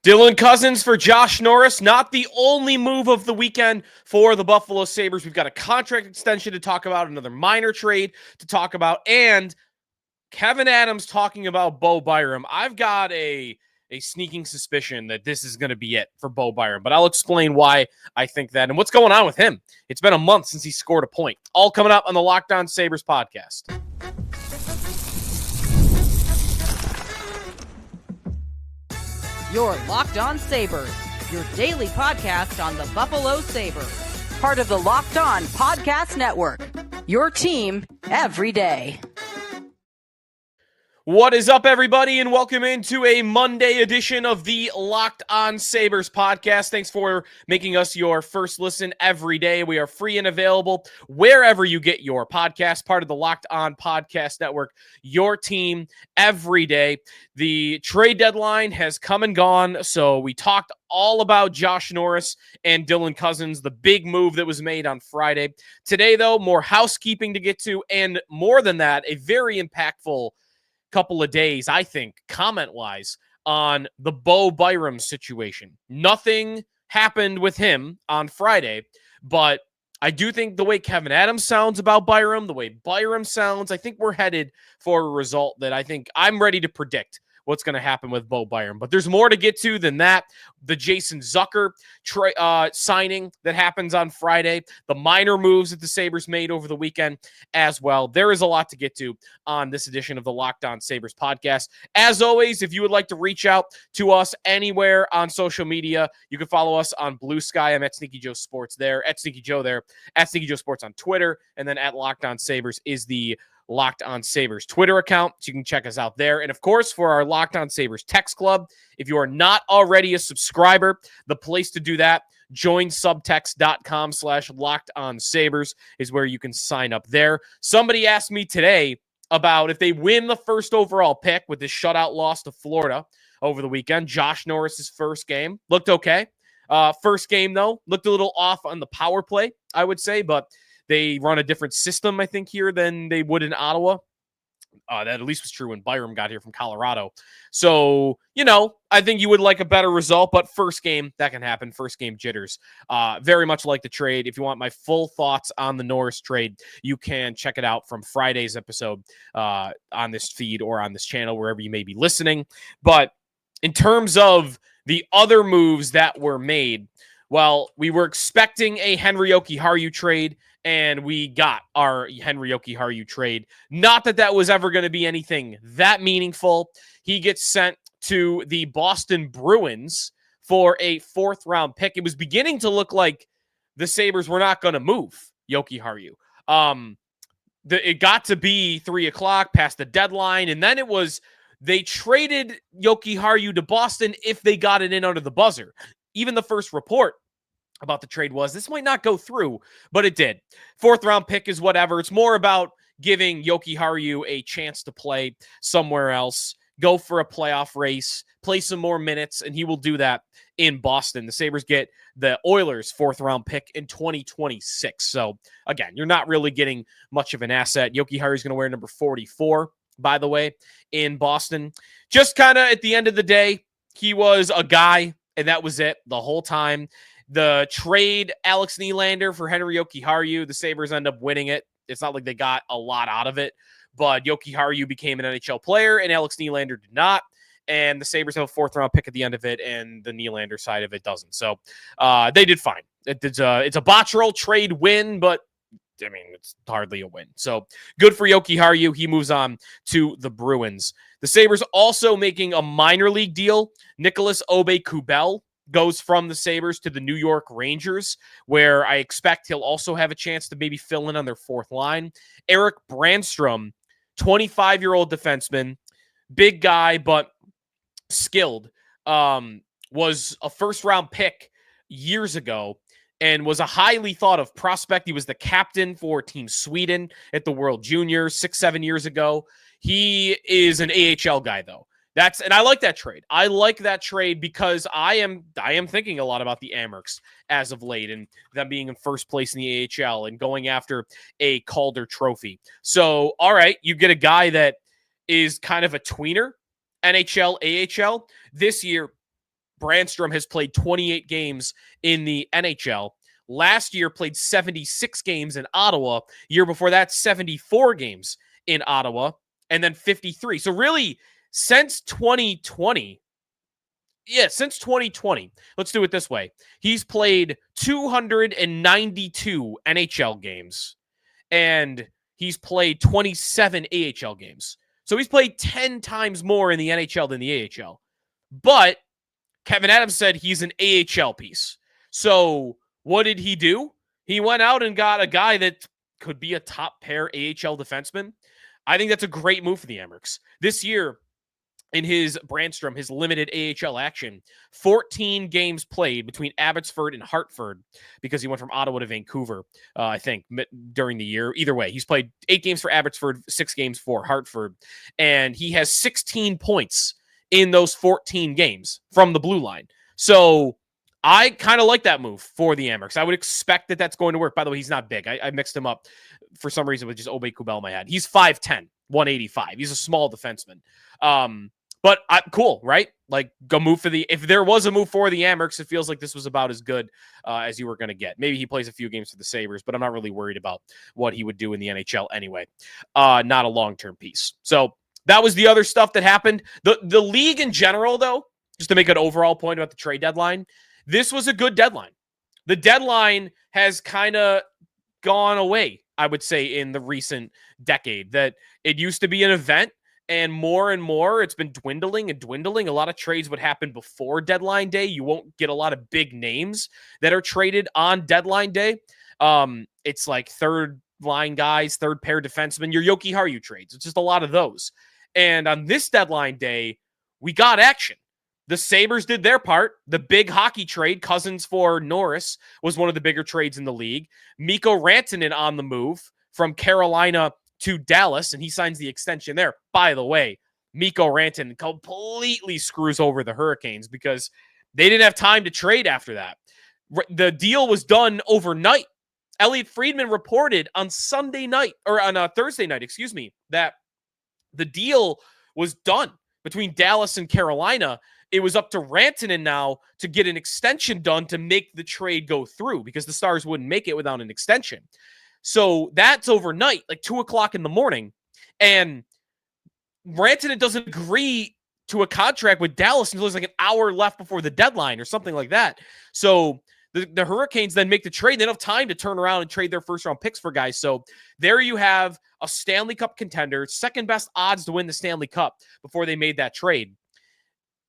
Dylan Cozens for Josh Norris, not the only move of the weekend for the Buffalo Sabres. We've got a contract extension to talk about, another minor trade to talk about, and Kevyn Adams talking about Bo Byram. I've got a sneaking suspicion that this is going to be it for Bo Byram, but I'll explain why I think that and what's going on with him. It's been a month since he scored a point. All coming up on the Locked On Sabres podcast. Your Locked On Sabres, your daily podcast on the Buffalo Sabres. Part of the Locked On Podcast Network, your team every day. What is up, everybody, and welcome into a Monday edition of the Locked On Sabres podcast. Thanks for making us your first listen every day. We are free and available wherever you get your podcast, part of the Locked On Podcast Network, your team every day. The trade deadline has come and gone, so we talked all about Josh Norris and Dylan Cozens, the big move that was made on Friday. Today, though, more housekeeping to get to, and more than that, a very impactful couple of days, I think, comment-wise, on the Bo Byram situation. Nothing happened with him on Friday, but I do think the way Kevyn Adams sounds about Byram, the way Byram sounds, I think we're headed for a result that I think I'm ready to predict what's going to happen with Bo Byram. But there's more to get to than that. The Jason Zucker signing that happens on Friday, the minor moves that the Sabres made over the weekend as well. There is a lot to get to on this edition of the Locked On Sabres podcast. As always, if you would like to reach out to us anywhere on social media, you can follow us on Blue Sky. I'm at Sneaky Joe Sports there, at Sneaky Joe there, at Sneaky Joe Sports on Twitter, and then at Locked On Sabres is the Locked On Sabres Twitter account, so you can check us out there. And of course, for our Locked On Sabres text club, if you are not already a subscriber, the place to do that, join subtext.com/LockedOnSabres is where you can sign up there. Somebody asked me today about if they win the first overall pick with this shutout loss to Florida over the weekend. Josh Norris's first game looked okay. First game, though, looked a little off on the power play, I would say, but they run a different system, I think, here than they would in Ottawa. That at least was true when Byram got here from Colorado. So, I think you would like a better result, but first game, that can happen. First game jitters. Very much like the trade. If you want my full thoughts on the Norris trade, you can check it out from Friday's episode on this feed or on this channel, wherever you may be listening. But in terms of the other moves that were made, well, we were expecting a Henri Jokiharju trade, and we got our Henri Jokiharju trade. Not that that was ever going to be anything that meaningful. He gets sent to the Boston Bruins for a fourth-round pick. It was beginning to look like the Sabres were not going to move Jokiharju. It got to be 3 o'clock past the deadline, and then it was they traded Jokiharju to Boston if they got it in under the buzzer. Even the first report about the trade was this might not go through, but it did. Fourth round pick is whatever. It's more about giving Jokiharju a chance to play somewhere else, go for a playoff race, play some more minutes, and he will do that in Boston. The Sabres get the Oilers' fourth round pick in 2026. So again, you're not really getting much of an asset. Jokiharju is going to wear number 44, by the way, in Boston. Just kind of at the end of the day, he was a guy, and that was it the whole time. The trade, Alex Nylander for Henri Jokiharju, the Sabres end up winning it. It's not like they got a lot out of it, but Jokiharju became an NHL player, and Alex Nylander did not. And the Sabres have a fourth-round pick at the end of it, and the Nylander side of it doesn't. So they did fine. It's a botch roll trade win, but I mean, it's hardly a win. So good for Jokiharju. He moves on to the Bruins. The Sabres also making a minor league deal. Nicholas Aube-Kubel goes from the Sabres to the New York Rangers, where I expect he'll also have a chance to maybe fill in on their fourth line. Erik Brannstrom, 25-year-old defenseman, big guy, but skilled, was a first-round pick years ago and was a highly thought of prospect. He was the captain for Team Sweden at the World Juniors 6-7 years ago. He is an AHL guy, though. And I like that trade. I like that trade because I am thinking a lot about the Amerks as of late and them being in first place in the AHL and going after a Calder trophy. So, all right, you get a guy that is kind of a tweener, NHL, AHL. This year, Brandstrom has played 28 games in the NHL. Last year played 76 games in Ottawa. Year before that, 74 games in Ottawa, and then 53. So really, since 2020, let's do it this way. He's played 292 NHL games, and he's played 27 AHL games. So he's played 10 times more in the NHL than the AHL. But Kevyn Adams said he's an AHL piece. So what did he do? He went out and got a guy that could be a top pair AHL defenseman. I think that's a great move for the Amerks. This year, in his Brandstrom, his limited AHL action, 14 games played between Abbotsford and Hartford, because he went from Ottawa to Vancouver, I think, during the year. Either way, he's played 8 games for Abbotsford, 6 games for Hartford, and he has 16 points in those 14 games from the blue line. So I kind of like that move for the Amerks. I would expect that that's going to work. By the way, he's not big. I mixed him up for some reason with just Obey Kubel in my head. He's 5'10", 185. He's a small defenseman. But cool, right? Like, go move for if there was a move for the Amerks, it feels like this was about as good as you were going to get. Maybe he plays a few games for the Sabres, but I'm not really worried about what he would do in the NHL anyway. Not a long-term piece. So that was the other stuff that happened. The league in general, though, just to make an overall point about the trade deadline, this was a good deadline. The deadline has kind of gone away, I would say, in the recent decade. That it used to be an event, and more it's been dwindling and dwindling. A lot of trades would happen before deadline day. You won't get a lot of big names that are traded on deadline day. It's like third line guys, third pair defensemen, your Jokiharju trades. It's just a lot of those. And on this deadline day, we got action. The Sabres did their part. The big hockey trade, Cozens for Norris, was one of the bigger trades in the league. Mikko Rantanen on the move from Carolina to Dallas, and he signs the extension there. By the way, Mikko Rantanen completely screws over the Hurricanes because they didn't have time to trade after that. The deal was done overnight. Elliot Friedman reported on Thursday night, that the deal was done between Dallas and Carolina. It was up to Rantanen now to get an extension done to make the trade go through, because the Stars wouldn't make it without an extension. So that's overnight, like 2:00 in the morning. And Rantanen doesn't agree to a contract with Dallas until there's like an hour left before the deadline or something like that. So the Hurricanes then make the trade. They don't have time to turn around and trade their first-round picks for guys. So there you have a Stanley Cup contender, second best odds to win the Stanley Cup before they made that trade.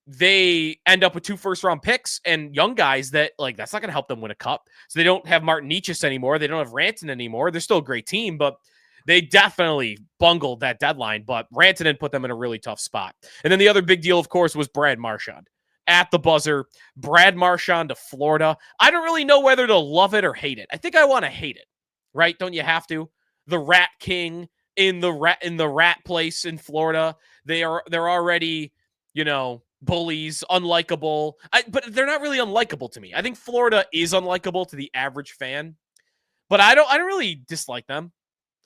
They end up with 2 first-round picks and young guys that, like, that's not going to help them win a cup. So they don't have Martin Necas anymore. They don't have Rantanen anymore. They're still a great team, but they definitely bungled that deadline. But Rantanen put them in a really tough spot. And then the other big deal, of course, was Brad Marchand. At the buzzer, Brad Marchand to Florida. I don't really know whether to love it or hate it. I think I want to hate it, right? Don't you have to? The Rat King in the rat place in Florida. They're already, bullies, unlikable. But they're not really unlikable to me. I think Florida is unlikable to the average fan, but I don't really dislike them.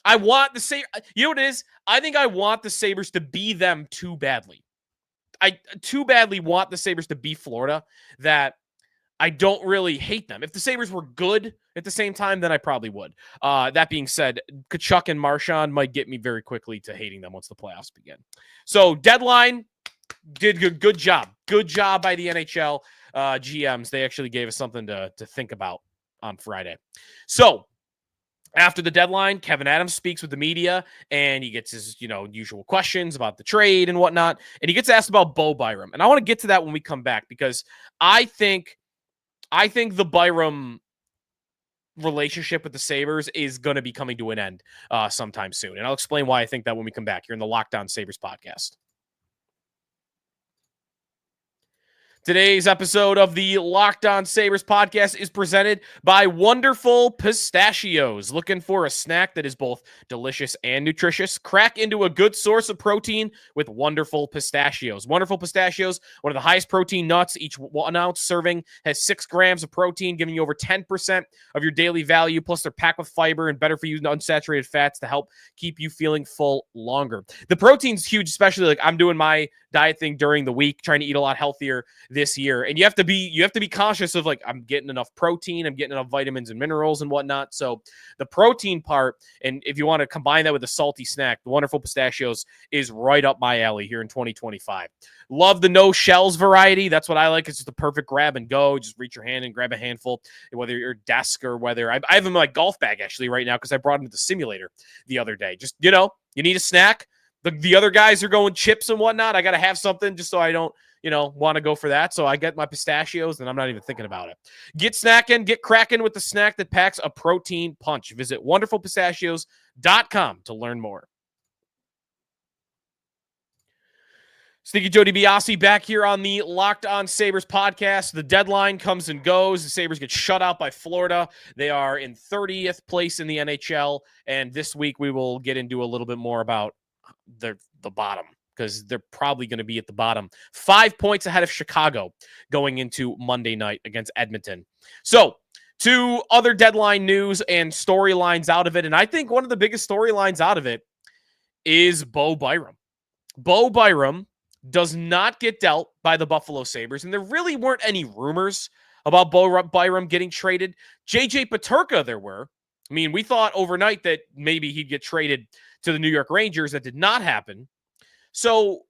I want the Sabres. You know what it is? I think I want the Sabres to be them too badly. I too badly want the Sabres to be Florida that I don't really hate them. If the Sabres were good at the same time, then I probably would. That being said, Tkachuk and Marchand might get me very quickly to hating them once the playoffs begin. So deadline, did good job. Good job by the NHL GMs. They actually gave us something to think about on Friday. So after the deadline, Kevyn Adams speaks with the media, and he gets his, usual questions about the trade and whatnot. And he gets asked about Bo Byram. And I want to get to that when we come back, because I think the Byram relationship with the Sabres is going to be coming to an end sometime soon. And I'll explain why I think that when we come back here in the Locked On Sabres podcast. Today's episode of the Locked On Sabres podcast is presented by Wonderful Pistachios. Looking for a snack that is both delicious and nutritious? Crack into a good source of protein with Wonderful Pistachios. Wonderful Pistachios, one of the highest protein nuts. Each 1 ounce serving has 6 grams of protein, giving you over 10% of your daily value. Plus, they're packed with fiber and better for you unsaturated fats to help keep you feeling full longer. The protein's huge, especially like I'm doing my diet thing during the week, trying to eat a lot healthier this year. And you have to be conscious of like, I'm getting enough protein, I'm getting enough vitamins and minerals and whatnot. So the protein part, and if you want to combine that with a salty snack, the wonderful pistachios is right up my alley here in 2025. Love the no shells variety. That's what I like. It's just the perfect grab and go. Just reach your hand and grab a handful, whether you're desk or whether I have them in my golf bag actually right now because I brought them to the simulator the other day. Just, you need a snack. The other guys are going chips and whatnot. I got to have something just so I don't, want to go for that. So I get my pistachios and I'm not even thinking about it. Get snacking, get cracking with the snack that packs a protein punch. Visit wonderfulpistachios.com to learn more. Sneaky Joe DiBiase back here on the Locked On Sabres podcast. The deadline comes and goes. The Sabres get shut out by Florida. They are in 30th place in the NHL. And this week we will get into a little bit more about the bottom because they're probably going to be at the bottom. 5 points ahead of Chicago going into Monday night against Edmonton. So, two other deadline news and storylines out of it. And I think one of the biggest storylines out of it is Bo Byram. Bo Byram does not get dealt by the Buffalo Sabres, and there really weren't any rumors about Bo Byram getting traded. JJ Peterka there were. I mean, we thought overnight that maybe he'd get traded to the New York Rangers. That did not happen. So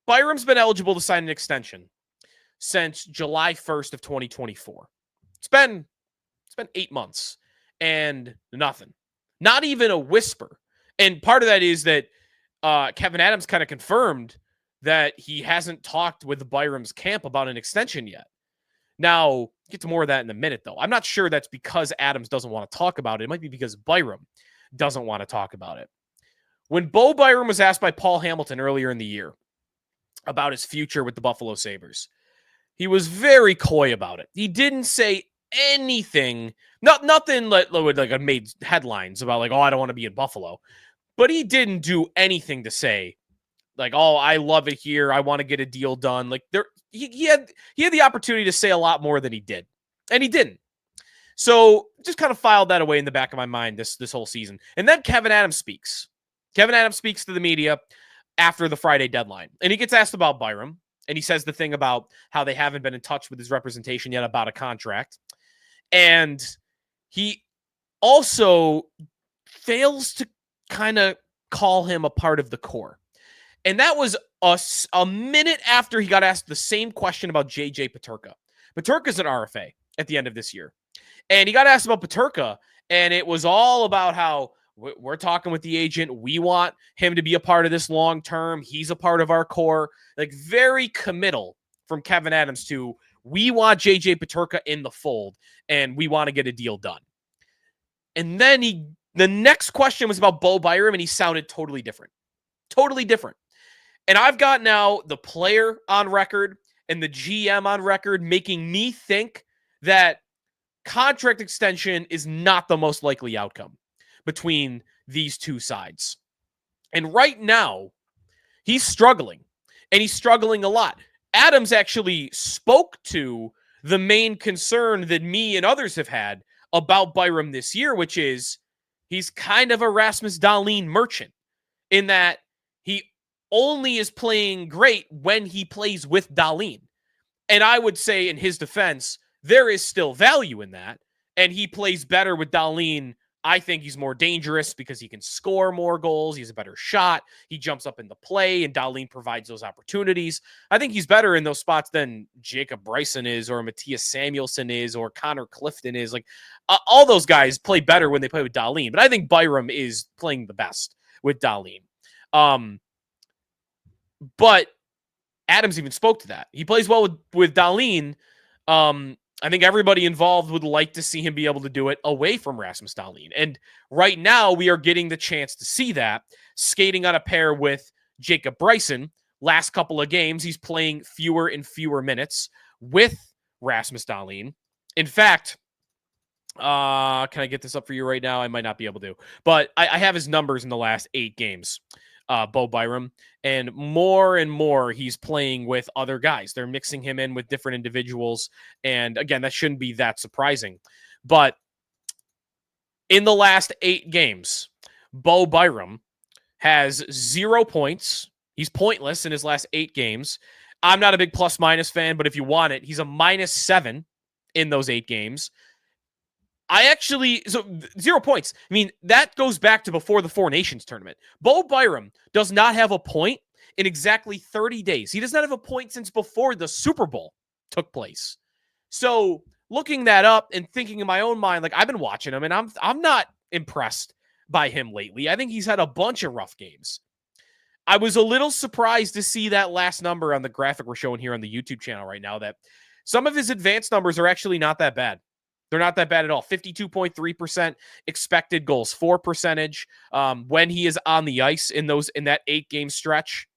Byram's been eligible to sign an extension since July 1st of 2024. It's been 8 months and nothing. Not even a whisper. And part of that is that Kevyn Adams kind of confirmed that he hasn't talked with Byram's camp about an extension yet. Now, get to more of that in a minute, though. I'm not sure that's because Adams doesn't want to talk about it. It might be because Byram doesn't want to talk about it. When Bo Byram was asked by Paul Hamilton earlier in the year about his future with the Buffalo Sabres, he was very coy about it. He didn't say anything, nothing like made headlines about like, oh, I don't want to be in Buffalo. But he didn't do anything to say, like, oh, I love it here. I want to get a deal done. Like he had the opportunity to say a lot more than he did, and he didn't. So just kind of filed that away in the back of my mind this whole season. And then Kevyn Adams speaks. Kevyn Adams speaks to the media after the Friday deadline, and he gets asked about Byram, and he says the thing about how they haven't been in touch with his representation yet about a contract, and he also fails to kind of call him a part of the core. And that was a minute after he got asked the same question about JJ Peterka. Peterka's an RFA at the end of this year. And he got asked about Peterka, and it was all about how we're talking with the agent. We want him to be a part of this long term. He's a part of our core. Like, very committal from Kevyn Adams to, we want JJ Peterka in the fold, and we want to get a deal done. And then the next question was about Bo Byram, and he sounded totally different. Totally different. And I've got now the player on record and the GM on record making me think that contract extension is not the most likely outcome between these two sides. And right now, he's struggling, and he's struggling a lot. Adams actually spoke to the main concern that me and others have had about Byram this year, which is he's kind of a Rasmus Dahlin merchant in that he only is playing great when he plays with Dahlin. And I would say in his defense, there is still value in that. And he plays better with Dahlin. I think he's more dangerous because he can score more goals. He's a better shot. He jumps up in the play, and Dahlin provides those opportunities. I think he's better in those spots than Jacob Bryson is, or Matthias Samuelsson is, or Connor Clifton is. Like, all those guys play better when they play with Dahlin. But I think Byram is playing the best with Dahlin. But Adams even spoke to that. He plays well with Dahlin. I think everybody involved would like to see him be able to do it away from Rasmus Dahlin. And right now, we are getting the chance to see that. Skating on a pair with Jacob Bryson. Last couple of games, he's playing fewer and fewer minutes with Rasmus Dahlin. In fact, can I get this up for you right now? I might not be able to. But I have his numbers in the last 8 games. Bo Byram, and more he's playing with other guys. They're mixing him in with different individuals, and again, that shouldn't be that surprising. But in the last 8 games, Bo Byram has 0 points. He's pointless in his last 8 games. I'm not a big plus-minus fan, but if you want it, he's a -7 in those 8 games. So 0 points. I mean, that goes back to before the Four Nations tournament. Bo Byram does not have a point in exactly 30 days. He does not have a point since before the Super Bowl took place. So looking that up and thinking in my own mind, like I've been watching him and I'm not impressed by him lately. I think he's had a bunch of rough games. I was a little surprised to see that last number on the graphic we're showing here on the YouTube channel right now, that some of his advanced numbers are actually not that bad. They're not that bad at all. 52.3% expected goals for percentage. When he is on the ice in that 8-game stretch,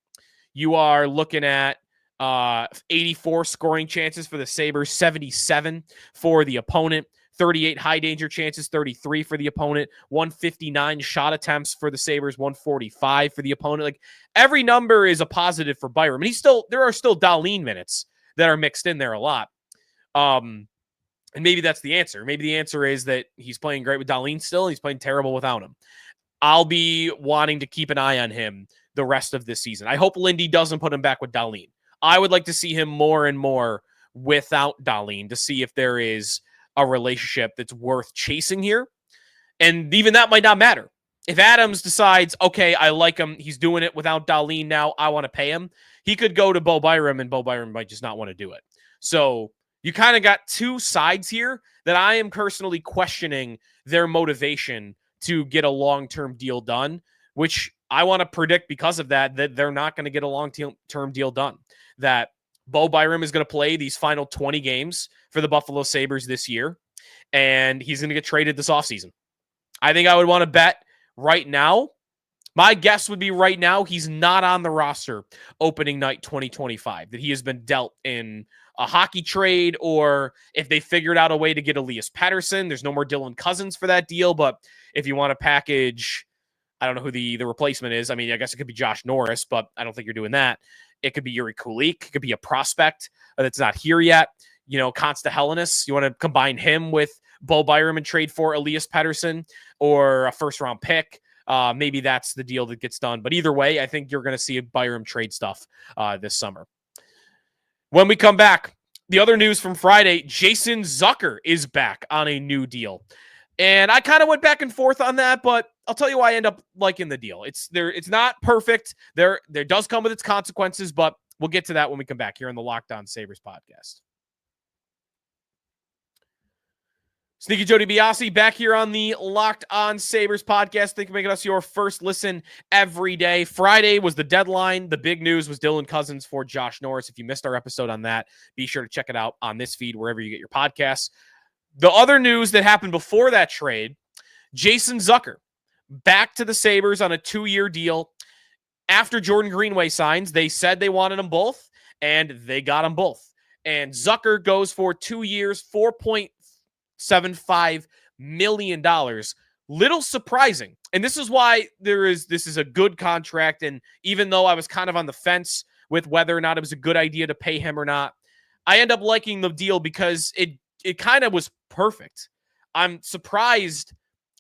you are looking at 84 scoring chances for the Sabres, 77 for the opponent, 38 high danger chances, 33 for the opponent, 159 shot attempts for the Sabres, 145 for the opponent. Like every number is a positive for Byram. And there are still Dahlin minutes that are mixed in there a lot. And maybe that's the answer. Maybe the answer is that he's playing great with Dahlin still, and he's playing terrible without him. I'll be wanting to keep an eye on him the rest of this season. I hope Lindy doesn't put him back with Dahlin. I would like to see him more and more without Dahlin to see if there is a relationship that's worth chasing here. And even that might not matter. If Adams decides, okay, I like him, he's doing it without Dahlin now, I want to pay him, he could go to Bo Byram, and Bo Byram might just not want to do it. So you kind of got two sides here that I am personally questioning their motivation to get a long-term deal done, which I want to predict because of that they're not going to get a long-term deal done. That Bo Byram is going to play these final 20 games for the Buffalo Sabres this year, and he's going to get traded this offseason. I think I would want to bet right now. My guess would be right now he's not on the roster opening night 2025, that he has been dealt in a hockey trade, or if they figured out a way to get Elias Pettersson. There's no more Dylan Cozens for that deal, but if you want to package, I don't know who the replacement is. I mean, I guess it could be Josh Norris, but I don't think you're doing that. It could be Jiri Kulich. It could be a prospect that's not here yet. You know, Konsta Helenius. You want to combine him with Bo Byram and trade for Elias Pettersson or a first-round pick. Maybe that's the deal that gets done. But either way, I think you're going to see a Byram trade stuff this summer. When we come back, the other news from Friday, Jason Zucker is back on a new deal. And I kind of went back and forth on that, but I'll tell you why I end up liking the deal. It's not perfect. There does come with its consequences, but we'll get to that when we come back here on the Locked On Sabres podcast. Sneaky Joe DiBiase back here on the Locked On Sabres podcast. Thank you for making us your first listen every day. Friday was the deadline. The big news was Dylan Cozens for Josh Norris. If you missed our episode on that, be sure to check it out on this feed, wherever you get your podcasts. The other news that happened before that trade, Jason Zucker back to the Sabres on a 2-year deal. After Jordan Greenway signs, they said they wanted them both, and they got them both. And Zucker goes for 2 years, $4.75 million. Little surprising. And this is why this is a good contract. And even though I was kind of on the fence with whether or not it was a good idea to pay him or not, I end up liking the deal because it kind of was perfect. I'm surprised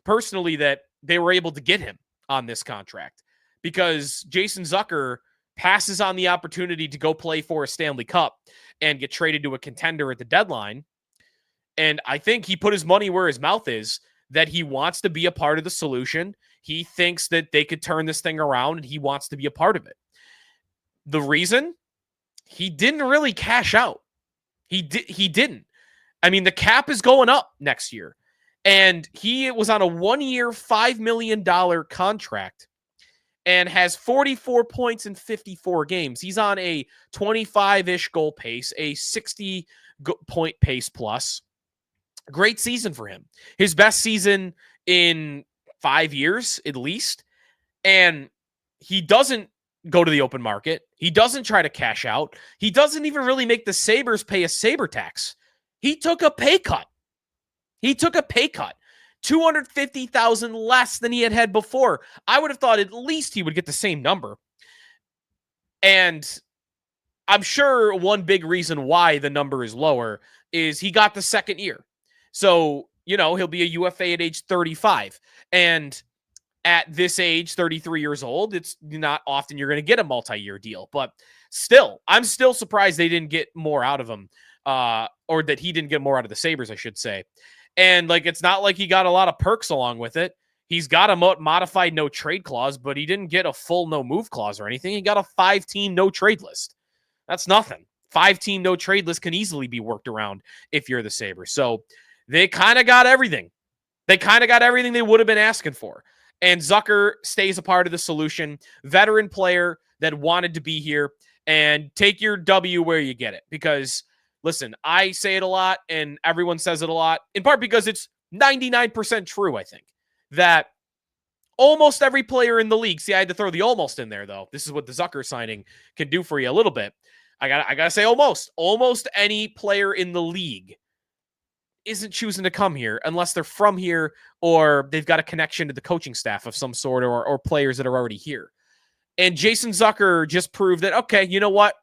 personally that they were able to get him on this contract, because Jason Zucker passes on the opportunity to go play for a Stanley Cup and get traded to a contender at the deadline. And I think he put his money where his mouth is, that he wants to be a part of the solution. He thinks that they could turn this thing around, and he wants to be a part of it. The reason? He didn't really cash out. He didn't. I mean, the cap is going up next year, and he was on a 1-year, $5 million contract and has 44 points in 54 games. He's on a 25-ish goal pace, a 60-point pace plus. Great season for him. His best season in 5 years, at least. And he doesn't go to the open market. He doesn't try to cash out. He doesn't even really make the Sabres pay a Sabre tax. He took a pay cut. $250,000 less than he had before. I would have thought at least he would get the same number. And I'm sure one big reason why the number is lower is he got the second year. So, you know, he'll be a UFA at age 35. And at this age, 33 years old, it's not often you're going to get a multi-year deal. But still, I'm still surprised they didn't get more out of him, or that he didn't get more out of the Sabres, I should say. And like, it's not like he got a lot of perks along with it. He's got a modified no trade clause, but he didn't get a full no move clause or anything. He got a 5-team no trade list. That's nothing. 5-team no trade list can easily be worked around if you're the Sabres. So they kind of got everything. They kind of got everything they would have been asking for. And Zucker stays a part of the solution. Veteran player that wanted to be here, and take your W where you get it. Because, listen, I say it a lot and everyone says it a lot, in part because it's 99% true, I think, that almost every player in the league, see, I had to throw the almost in there, though. This is what the Zucker signing can do for you a little bit. I gotta say almost any player in the league isn't choosing to come here unless they're from here or they've got a connection to the coaching staff of some sort, or players that are already here. And Jason Zucker just proved that, okay, you know what?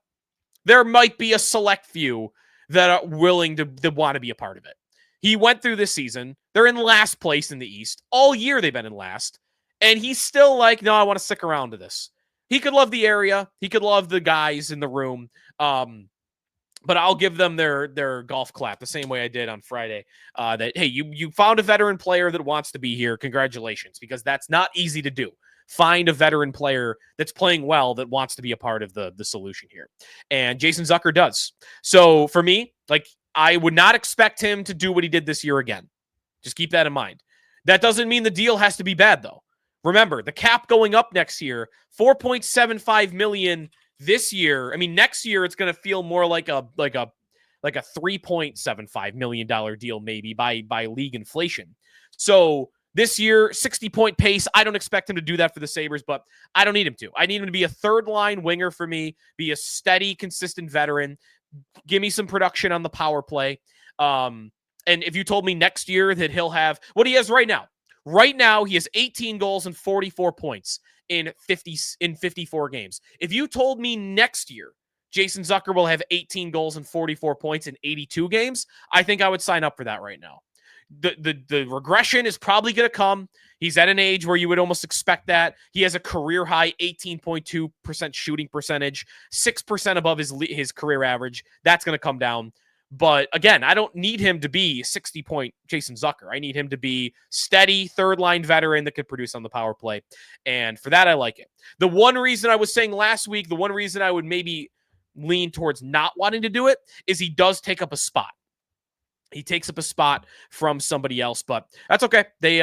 There might be a select few that are willing to want to be a part of it. He went through this season. They're in last place in the East. All year they've been in last. And he's still like, no, I want to stick around to this. He could love the area. He could love the guys in the room. But I'll give them their golf clap the same way I did on Friday. That, hey, you found a veteran player that wants to be here. Congratulations, because that's not easy to do. Find a veteran player that's playing well that wants to be a part of the solution here. And Jason Zucker does. So for me, like, I would not expect him to do what he did this year again. Just keep that in mind. That doesn't mean the deal has to be bad, though. Remember, the cap going up next year, $4.75 million this year. I mean, next year it's going to feel more like a $3.75 million deal, maybe by league inflation. So this year, 60-point pace. I don't expect him to do that for the Sabres, but I don't need him to. I need him to be a third-line winger for me, be a steady, consistent veteran, give me some production on the power play. And if you told me next year that he'll have what he has right now, he has 18 goals and 44 points in 54 games. If you told me next year Jason Zucker will have 18 goals and 44 points in 82 games, I think I would sign up for that right now. The regression is probably going to come. He's at an age where you would almost expect that. He has a career high 18.2% shooting percentage, 6% above his career average. That's going to come down. But again, I don't need him to be 60-point Jason Zucker. I need him to be steady, third-line veteran that could produce on the power play. And for that, I like it. The one reason I was saying last week, the one reason I would maybe lean towards not wanting to do it is he does take up a spot. He takes up a spot from somebody else, but that's okay. They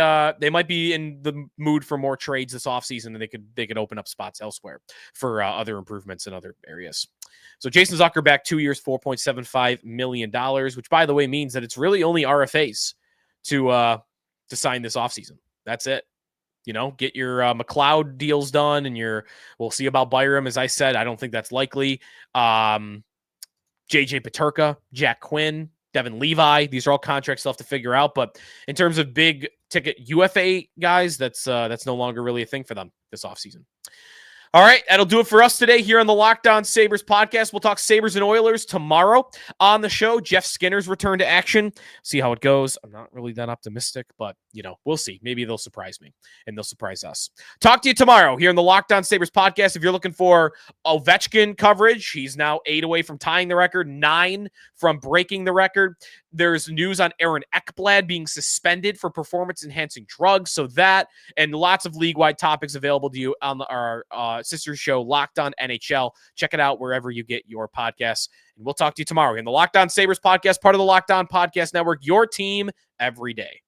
might be in the mood for more trades this offseason, and they could open up spots elsewhere for other improvements in other areas. So Jason Zucker back 2 years, $4.75 million, which, by the way, means that it's really only RFAs to sign this offseason. That's it. You know, get your McLeod deals done, and we'll see about Byram. As I said, I don't think that's likely. JJ Peterka, Jack Quinn, Devin Levi, these are all contracts still have to figure out. But in terms of big ticket UFA guys, that's no longer really a thing for them this offseason. All right, that'll do it for us today here on the Locked On Sabres podcast. We'll talk Sabres and Oilers tomorrow on the show. Jeff Skinner's return to action. See how it goes. I'm not really that optimistic, but, we'll see. Maybe they'll surprise me, and they'll surprise us. Talk to you tomorrow here on the Locked On Sabres podcast. If you're looking for Ovechkin coverage, he's now 8 away from tying the record, 9 from breaking the record. There's news on Aaron Ekblad being suspended for performance-enhancing drugs. So that and lots of league-wide topics available to you on our sister show, Locked On NHL. Check it out wherever you get your podcasts. And we'll talk to you tomorrow in the Locked On Sabres podcast, part of the Locked On Podcast Network, your team every day.